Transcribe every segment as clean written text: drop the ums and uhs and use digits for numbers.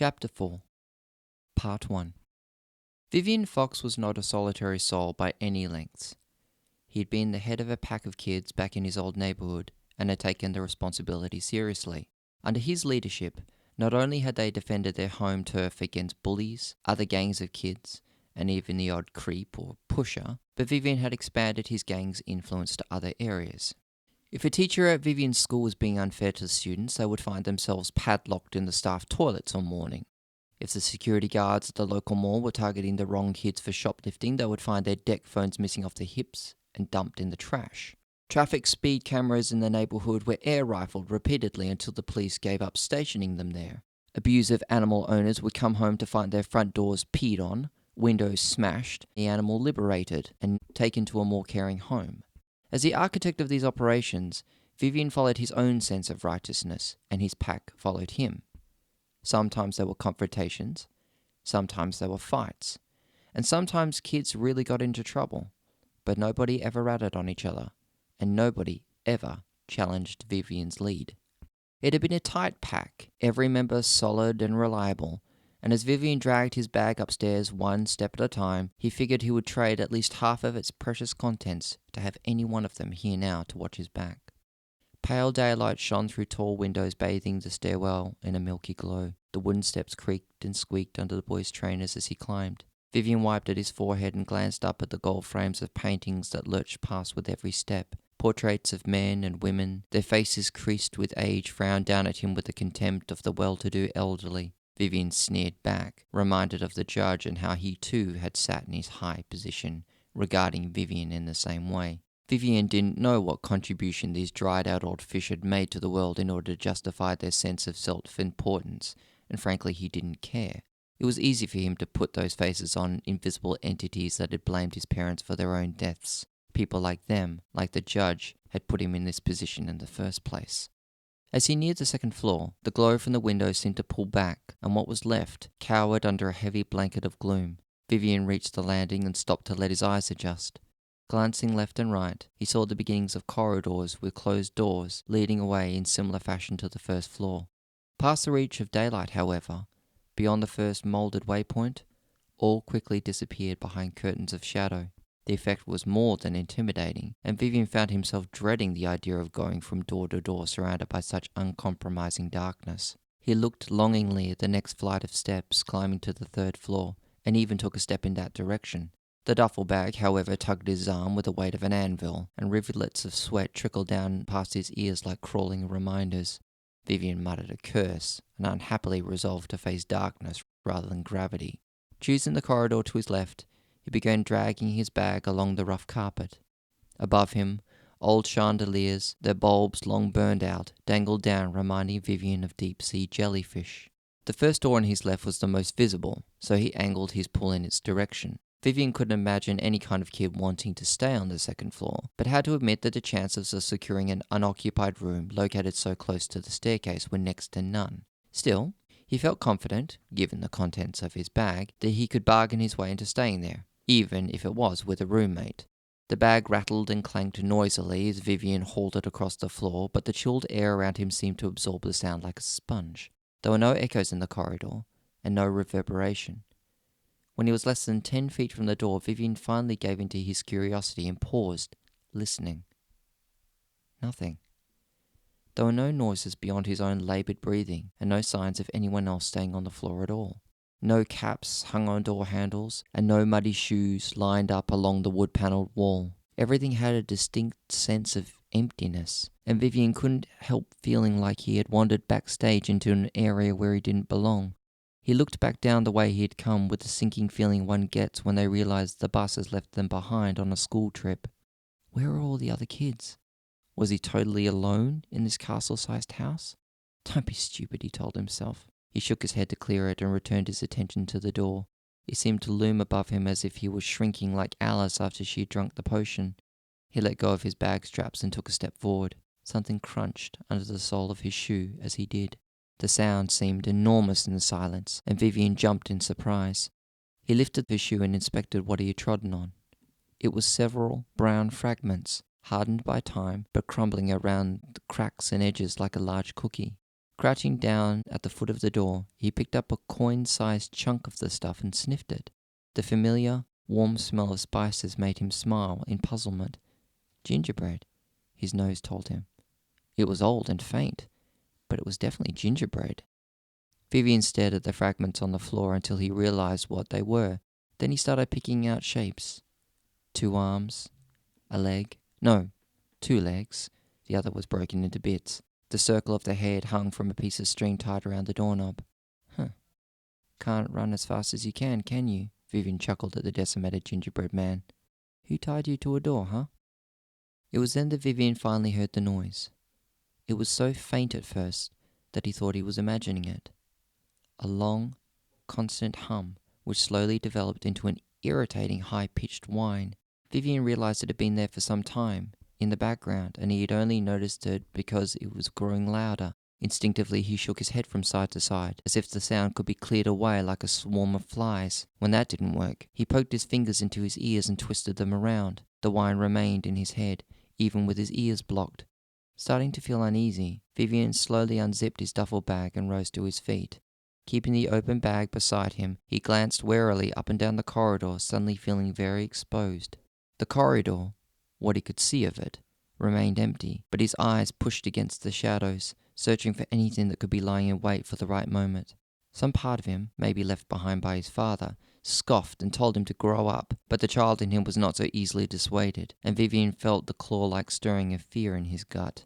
Chapter 4 Part 1 Vivian Fox was not a solitary soul by any lengths. He had been the head of a pack of kids back in his old neighborhood and had taken the responsibility seriously. Under his leadership, not only had they defended their home turf against bullies, other gangs of kids, and even the odd creep or pusher, but Vivian had expanded his gang's influence to other areas. If a teacher at Vivian's school was being unfair to the students, they would find themselves padlocked in the staff toilets all morning. If the security guards at the local mall were targeting the wrong kids for shoplifting, they would find their deck phones missing off their hips and dumped in the trash. Traffic speed cameras in the neighborhood were air rifled repeatedly until the police gave up stationing them there. Abusive animal owners would come home to find their front doors peed on, windows smashed, the animal liberated and taken to a more caring home. As the architect of these operations, Vivian followed his own sense of righteousness, and his pack followed him. Sometimes there were confrontations, sometimes there were fights, and sometimes kids really got into trouble, but nobody ever ratted on each other, and nobody ever challenged Vivian's lead. It had been a tight pack, every member solid and reliable, and as Vivian dragged his bag upstairs one step at a time, he figured he would trade at least half of its precious contents to have any one of them here now to watch his back. Pale daylight shone through tall windows bathing the stairwell in a milky glow. The wooden steps creaked and squeaked under the boy's trainers as he climbed. Vivian wiped at his forehead and glanced up at the gold frames of paintings that lurched past with every step. Portraits of men and women, their faces creased with age, frowned down at him with the contempt of the well-to-do elderly. Vivian sneered back, reminded of the judge and how he too had sat in his high position, regarding Vivian in the same way. Vivian didn't know what contribution these dried-out old fish had made to the world in order to justify their sense of self-importance, and frankly he didn't care. It was easy for him to put those faces on invisible entities that had blamed his parents for their own deaths. People like them, like the judge, had put him in this position in the first place. As he neared the second floor, the glow from the window seemed to pull back, and what was left cowered under a heavy blanket of gloom. Vivian reached the landing and stopped to let his eyes adjust. Glancing left and right, he saw the beginnings of corridors with closed doors leading away in similar fashion to the first floor. Past the reach of daylight, however, beyond the first moulded waypoint, all quickly disappeared behind curtains of shadow. The effect was more than intimidating, and Vivian found himself dreading the idea of going from door to door surrounded by such uncompromising darkness. He looked longingly at the next flight of steps climbing to the third floor, and even took a step in that direction. The duffel bag, however, tugged his arm with the weight of an anvil, and rivulets of sweat trickled down past his ears like crawling reminders. Vivian muttered a curse, and unhappily resolved to face darkness rather than gravity. Choosing the corridor to his left, he began dragging his bag along the rough carpet. Above him, old chandeliers, their bulbs long burned out, dangled down, reminding Vivian of deep-sea jellyfish. The first door on his left was the most visible, so he angled his pull in its direction. Vivian couldn't imagine any kind of kid wanting to stay on the second floor, but had to admit that the chances of securing an unoccupied room located so close to the staircase were next to none. Still, he felt confident, given the contents of his bag, that he could bargain his way into staying there, even if it was with a roommate. The bag rattled and clanked noisily as Vivian hauled it across the floor, but the chilled air around him seemed to absorb the sound like a sponge. There were no echoes in the corridor, and no reverberation. When he was less than 10 feet from the door, Vivian finally gave in to his curiosity and paused, listening. Nothing. There were no noises beyond his own laboured breathing, and no signs of anyone else staying on the floor at all. No caps hung on door handles, and no muddy shoes lined up along the wood-panelled wall. Everything had a distinct sense of emptiness, and Vivian couldn't help feeling like he had wandered backstage into an area where he didn't belong. He looked back down the way he had come with the sinking feeling one gets when they realize the bus has left them behind on a school trip. Where are all the other kids? Was he totally alone in this castle-sized house? Don't be stupid, he told himself. He shook his head to clear it and returned his attention to the door. It seemed to loom above him as if he was shrinking like Alice after she had drunk the potion. He let go of his bag straps and took a step forward. Something crunched under the sole of his shoe as he did. The sound seemed enormous in the silence, and Vivian jumped in surprise. He lifted the shoe and inspected what he had trodden on. It was several brown fragments, hardened by time, but crumbling around the cracks and edges like a large cookie. Crouching down at the foot of the door, he picked up a coin-sized chunk of the stuff and sniffed it. The familiar, warm smell of spices made him smile in puzzlement. Gingerbread, his nose told him. It was old and faint, but it was definitely gingerbread. Vivian stared at the fragments on the floor until he realized what they were. Then he started picking out shapes. 2 arms, a leg. No, 2 legs. The other was broken into bits. The circle of the head hung from a piece of string tied around the doorknob. Can't run as fast as you can you? Vivian chuckled at the decimated gingerbread man. Who tied you to a door, huh? It was then that Vivian finally heard the noise. It was so faint at first that he thought he was imagining it. A long, constant hum which slowly developed into an irritating high-pitched whine. Vivian realized it had been there for some time, in the background, and he had only noticed it because it was growing louder. Instinctively, he shook his head from side to side, as if the sound could be cleared away like a swarm of flies. When that didn't work, he poked his fingers into his ears and twisted them around. The whine remained in his head, even with his ears blocked. Starting to feel uneasy, Vivian slowly unzipped his duffel bag and rose to his feet. Keeping the open bag beside him, he glanced warily up and down the corridor, suddenly feeling very exposed. The corridor, what he could see of it, remained empty, but his eyes pushed against the shadows, searching for anything that could be lying in wait for the right moment. Some part of him, maybe left behind by his father, scoffed and told him to grow up, but the child in him was not so easily dissuaded, and Vivian felt the claw-like stirring of fear in his gut.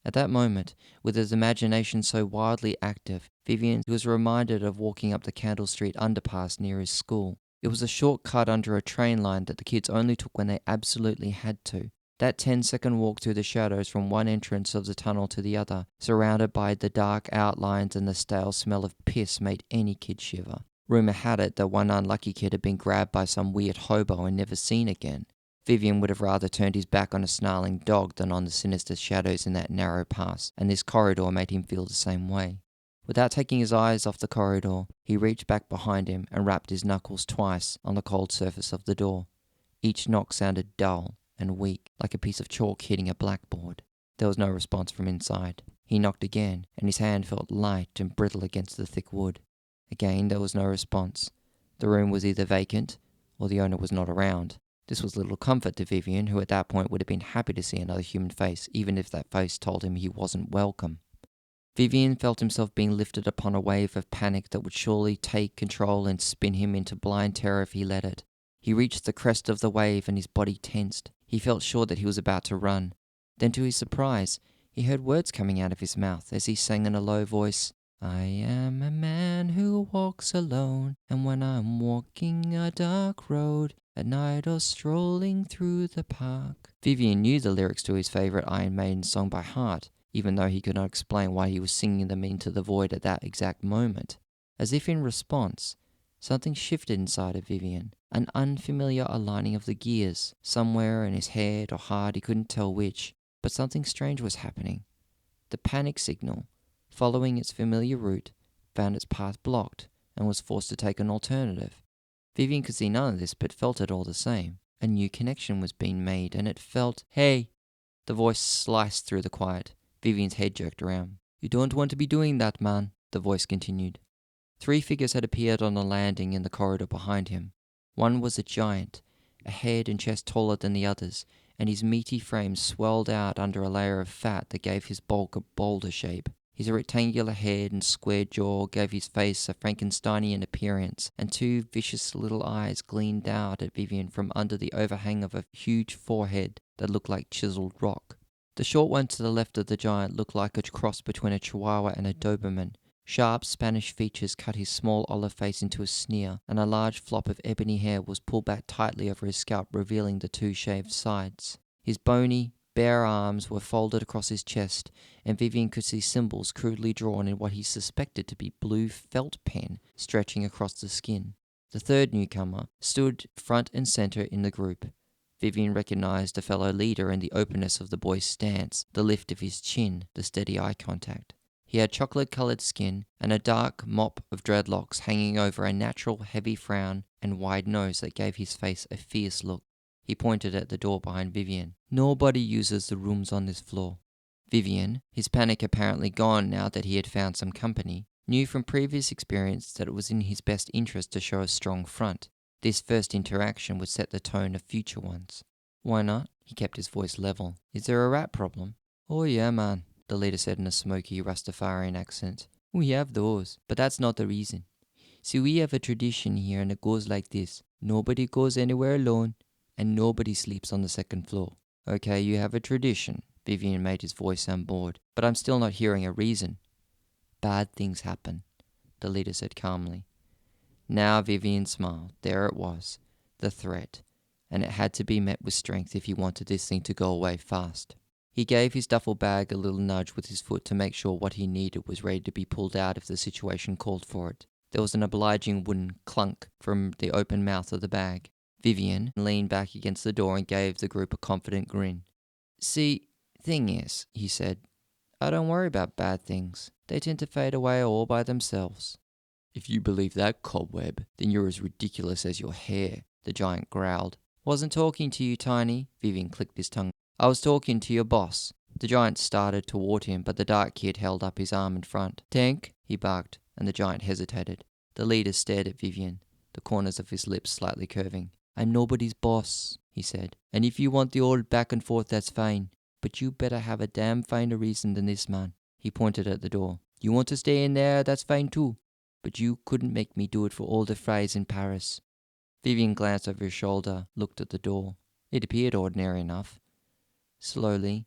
At that moment, with his imagination so wildly active, Vivian was reminded of walking up the Candle Street underpass near his school. It was a short cut under a train line that the kids only took when they absolutely had to. That 10-second walk through the shadows from one entrance of the tunnel to the other, surrounded by the dark outlines and the stale smell of piss, made any kid shiver. Rumour had it that one unlucky kid had been grabbed by some weird hobo and never seen again. Vivian would have rather turned his back on a snarling dog than on the sinister shadows in that narrow pass, and this corridor made him feel the same way. Without taking his eyes off the corridor, he reached back behind him and rapped his knuckles twice on the cold surface of the door. Each knock sounded dull and weak, like a piece of chalk hitting a blackboard. There was no response from inside. He knocked again, and his hand felt light and brittle against the thick wood. Again, there was no response. The room was either vacant, or the owner was not around. This was little comfort to Vivian, who at that point would have been happy to see another human face, even if that face told him he wasn't welcome. Vivian felt himself being lifted upon a wave of panic that would surely take control and spin him into blind terror if he let it. He reached the crest of the wave and his body tensed. He felt sure that he was about to run. Then to his surprise, he heard words coming out of his mouth as he sang in a low voice, I am a man who walks alone, and when I'm walking a dark road, at night or strolling through the park. Vivian knew the lyrics to his favourite Iron Maiden song by heart, even though he could not explain why he was singing them into the void at that exact moment. As if in response, something shifted inside of Vivian, an unfamiliar aligning of the gears, somewhere in his head or heart, he couldn't tell which, but something strange was happening. The panic signal, following its familiar route, found its path blocked and was forced to take an alternative. Vivian could see none of this, but felt it all the same. A new connection was being made, and it felt, Hey! The voice sliced through the quiet. Vivian's head jerked around. You don't want to be doing that, man, the voice continued. 3 figures had appeared on the landing in the corridor behind him. One was a giant, a head and chest taller than the others, and his meaty frame swelled out under a layer of fat that gave his bulk a boulder shape. His rectangular head and square jaw gave his face a Frankensteinian appearance, and 2 vicious little eyes gleamed out at Vivian from under the overhang of a huge forehead that looked like chiseled rock. The short one to the left of the giant looked like a cross between a Chihuahua and a Doberman. Sharp Spanish features cut his small olive face into a sneer, and a large flop of ebony hair was pulled back tightly over his scalp, revealing the 2 shaved sides. His bony, bare arms were folded across his chest, and Vivian could see symbols crudely drawn in what he suspected to be blue felt pen stretching across the skin. The third newcomer stood front and center in the group. Vivian recognized a fellow leader in the openness of the boy's stance, the lift of his chin, the steady eye contact. He had chocolate-coloured skin and a dark mop of dreadlocks hanging over a natural heavy frown and wide nose that gave his face a fierce look. He pointed at the door behind Vivian. Nobody uses the rooms on this floor. Vivian, his panic apparently gone now that he had found some company, knew from previous experience that it was in his best interest to show a strong front. This first interaction would set the tone of future ones. Why not? He kept his voice level. Is there a rat problem? Oh yeah, man, the leader said in a smoky Rastafarian accent. We have those, but that's not the reason. See, we have a tradition here and it goes like this. Nobody goes anywhere alone and nobody sleeps on the second floor. Okay, you have a tradition. Vivian made his voice sound bored, but I'm still not hearing a reason. Bad things happen, the leader said calmly. Now Vivian smiled. There it was, the threat, and it had to be met with strength if he wanted this thing to go away fast. He gave his duffel bag a little nudge with his foot to make sure what he needed was ready to be pulled out if the situation called for it. There was an obliging wooden clunk from the open mouth of the bag. Vivian leaned back against the door and gave the group a confident grin. See, thing is, he said, I don't worry about bad things. They tend to fade away all by themselves. If you believe that, cobweb, then you're as ridiculous as your hair, the giant growled. Wasn't talking to you, Tiny, Vivian clicked his tongue. I was talking to your boss. The giant started toward him, but the dark kid held up his arm in front. Tank, he barked, and the giant hesitated. The leader stared at Vivian, the corners of his lips slightly curving. I'm nobody's boss, he said. And if you want the old back and forth, that's fine. But you better have a damn finer reason than this, man. He pointed at the door. You want to stay in there, that's fine too. But you couldn't make me do it for all the fries in Paris. Vivian glanced over his shoulder, looked at the door. It appeared ordinary enough. Slowly,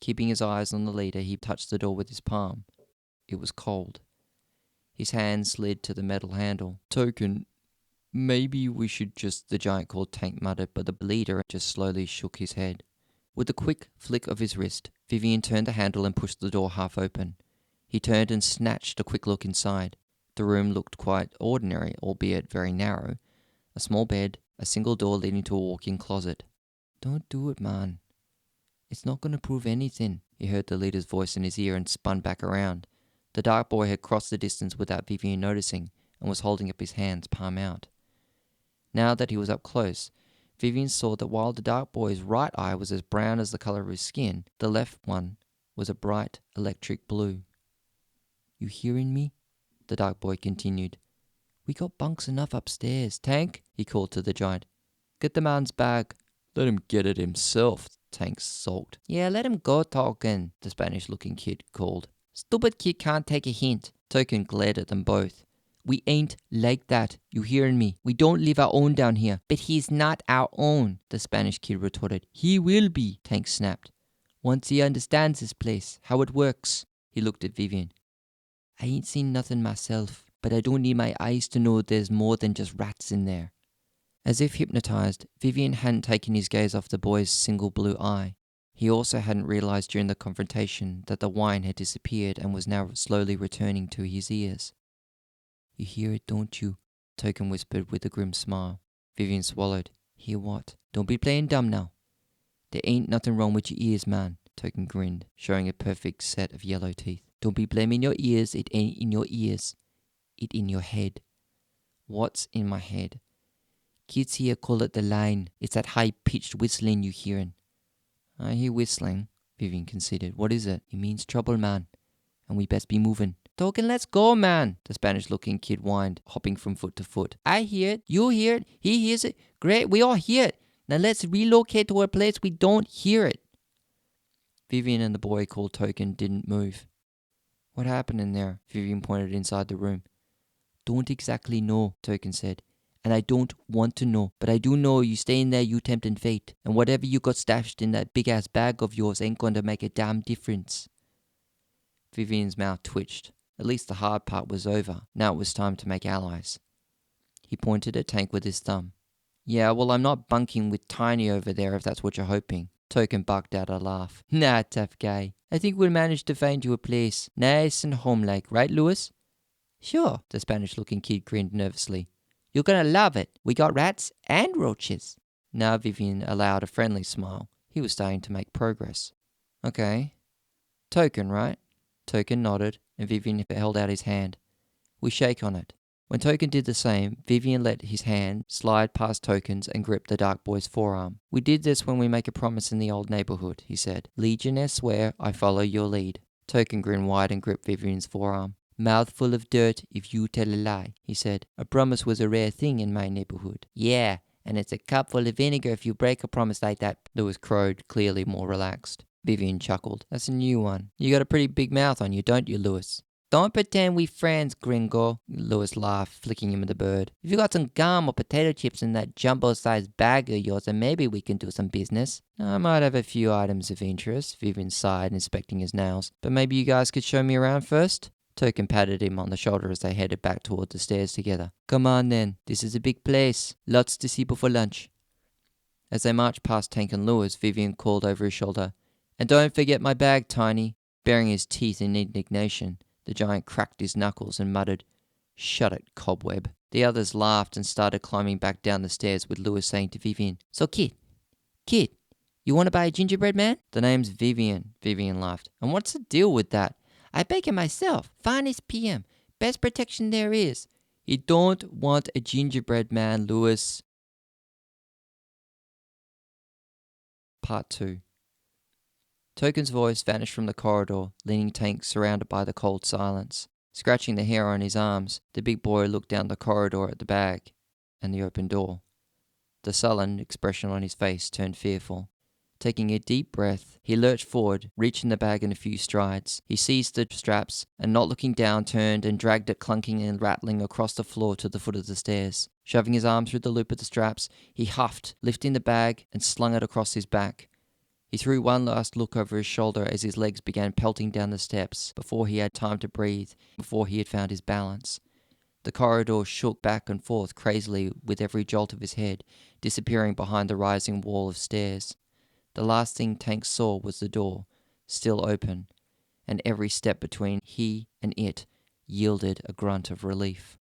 keeping his eyes on the leader, he touched the door with his palm. It was cold. His hand slid to the metal handle. Token, maybe we should just, the giant called Tank muttered, but the leader just slowly shook his head. With a quick flick of his wrist, Vivian turned the handle and pushed the door half open. He turned and snatched a quick look inside. The room looked quite ordinary, albeit very narrow. A small bed, a single door leading to a walk-in closet. Don't do it, man. It's not going to prove anything. He heard the leader's voice in his ear and spun back around. The dark boy had crossed the distance without Vivian noticing and was holding up his hands, palm out. Now that he was up close, Vivian saw that while the dark boy's right eye was as brown as the color of his skin, the left one was a bright electric blue. You hearing me? The dark boy continued. We got bunks enough upstairs. Tank, he called to the giant. Get the man's bag. Let him get it himself, Tank sulked. Yeah, let him go, Token, the Spanish-looking kid called. Stupid kid can't take a hint. Token glared at them both. We ain't like that, you hearing me? We don't leave our own down here. But he's not our own, the Spanish kid retorted. He will be, Tank snapped. Once he understands this place, how it works. He looked at Vivian. I ain't seen nothing myself, but I don't need my eyes to know there's more than just rats in there. As if hypnotized, Vivian hadn't taken his gaze off the boy's single blue eye. He also hadn't realized during the confrontation that the whine had disappeared and was now slowly returning to his ears. You hear it, don't you? Token whispered with a grim smile. Vivian swallowed. Hear what? Don't be playing dumb now. There ain't nothing wrong with your ears, man. Token grinned, showing a perfect set of yellow teeth. Don't be blaming your ears. It ain't in your ears. It in your head. What's in my head? Kids here call it the line. It's that high-pitched whistling you hearin'. I hear whistling, Vivian considered. What is it? It means trouble, man. And we best be moving. Token, let's go, man, the Spanish-looking kid whined, hopping from foot to foot. I hear it. You hear it. He hears it. Great, we all hear it. Now let's relocate to a place we don't hear it. Vivian and the boy called Token didn't move. What happened in there? Vivian pointed inside the room. Don't exactly know, Token said. And I don't want to know, but I do know you stay in there, you tempting fate. And whatever you got stashed in that big-ass bag of yours ain't going to make a damn difference. Vivian's mouth twitched. At least the hard part was over. Now it was time to make allies. He pointed at Tank with his thumb. Yeah, well, I'm not bunking with Tiny over there if that's what you're hoping. Token barked out a laugh. Nah, tough guy. I think we'll manage to find you a place. Nice and home-like, right, Lewis? Sure, the Spanish-looking kid grinned nervously. You're gonna love it. We got rats and roaches. Now Vivian allowed a friendly smile. He was starting to make progress. Okay. Token, right? Token nodded. and Vivian held out his hand. We shake on it. When Token did the same, Vivian let his hand slide past Token's and gripped the dark boy's forearm. We did this when we make a promise in the old neighborhood, he said. Legionnaire swear I follow your lead. Token grinned wide and gripped Vivian's forearm. Mouthful of dirt if you tell a lie, he said. A promise was a rare thing in my neighborhood. Yeah, and it's a cup full of vinegar if you break a promise like that, Lewis crowed, clearly more relaxed. Vivian chuckled. That's a new one. You got a pretty big mouth on you, don't you, Lewis? Don't pretend we friends, gringo, Lewis laughed, flicking him the bird. If you got some gum or potato chips in that jumbo-sized bag of yours, then maybe we can do some business. I might have a few items of interest, Vivian sighed, inspecting his nails. But maybe you guys could show me around first? Token patted him on the shoulder as they headed back toward the stairs together. Come on then, this is a big place. Lots to see before lunch. As they marched past Tank and Lewis, Vivian called over his shoulder, And don't forget my bag, Tiny. Baring his teeth in indignation, the giant cracked his knuckles and muttered, Shut it, cobweb. The others laughed and started climbing back down the stairs with Lewis saying to Vivian, So kid, you want to buy a gingerbread man? The name's Vivian, Vivian laughed. And what's the deal with that? I bake it myself. Finest PM. Best protection there is. You don't want a gingerbread man, Lewis. Part 2. Token's voice vanished from the corridor, leaving Tank surrounded by the cold silence. Scratching the hair on his arms, the big boy looked down the corridor at the bag and the open door. The sullen expression on his face turned fearful. Taking a deep breath, he lurched forward, reaching the bag in a few strides. He seized the straps and, not looking down, turned and dragged it clunking and rattling across the floor to the foot of the stairs. Shoving his arm through the loop of the straps, he huffed, lifting the bag and slung it across his back. He threw one last look over his shoulder as his legs began pelting down the steps before he had time to breathe, before he had found his balance. The corridor shook back and forth crazily with every jolt of his head, disappearing behind the rising wall of stairs. The last thing Tank saw was the door, still open, and every step between he and it yielded a grunt of relief.